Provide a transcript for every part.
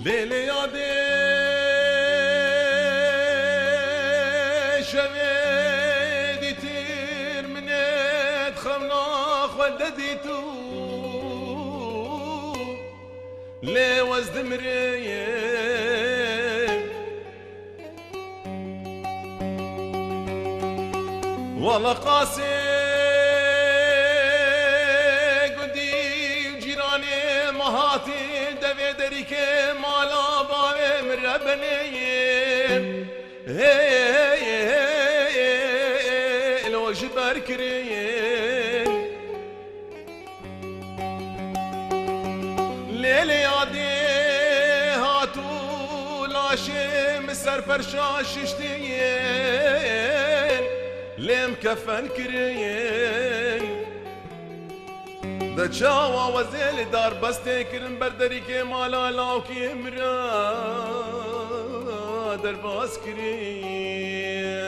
لیلی یادی شویدی تیر منت خمنا خوددی تو لی وزدمری والله قاسي قدي جيراني مهاتي دفي دريك مالا باوي من ربني لو جبر كرين ليلي يادي هاتو لاشي مسر فرشا ششتين لم كفن كرين دا جاوا وزيل دار بس تكرن بردري كي مالا لاو كي مرا درباس كرين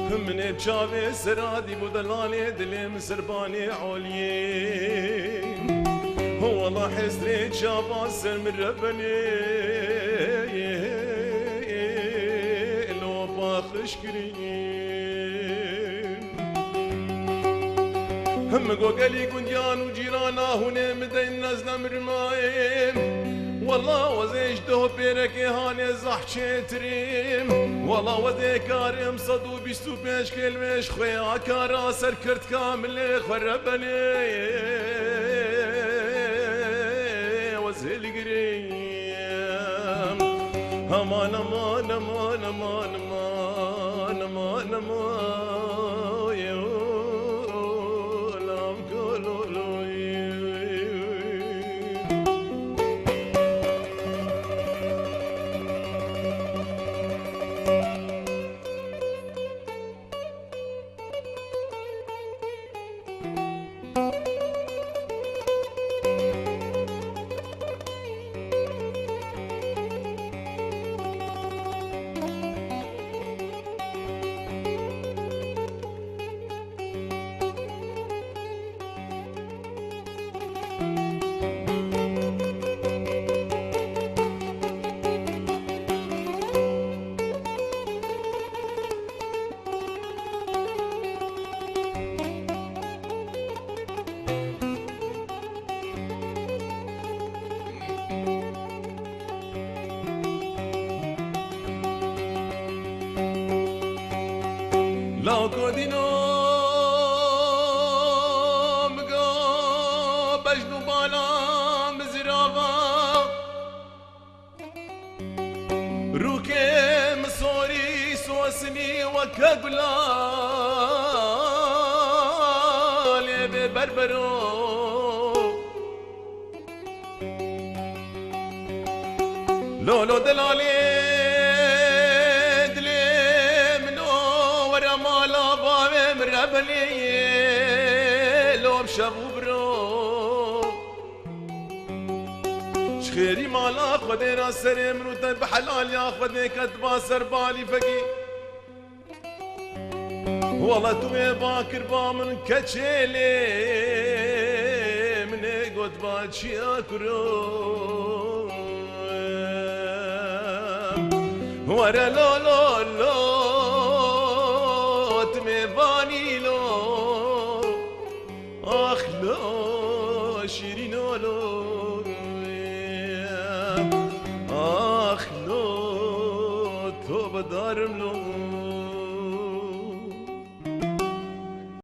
من بجاوي سرادي بودلالي دلم سرباني عوليين هو والله حسري جابا سر من ربني خشكرين هم قوقلي قنديان وجيرانا هنا مدين نزل مرمايم والله وزيج ده بيرك هاني زحشي تريم والله وذي كارم صدو بيستو بيش كلمش خويا كارا سر كرت كامل خربني وزيل قريم امان امان امان امان امان امان امان يولام كلولوي لو كودينو مقا بجنو بالا مزرابا روكي مصوري سوسني وكقلا لي بربرو لولو دلالي ربني لو بشبو برو شخيري مالا خدي راس سري مروتا بحلال يا خدي كتبا سربالي فقي والله توي باكر بامن كتشيلي من قد باتشي اكرو ورا لو لو لو تميفاني لو اخ لو شيرين لو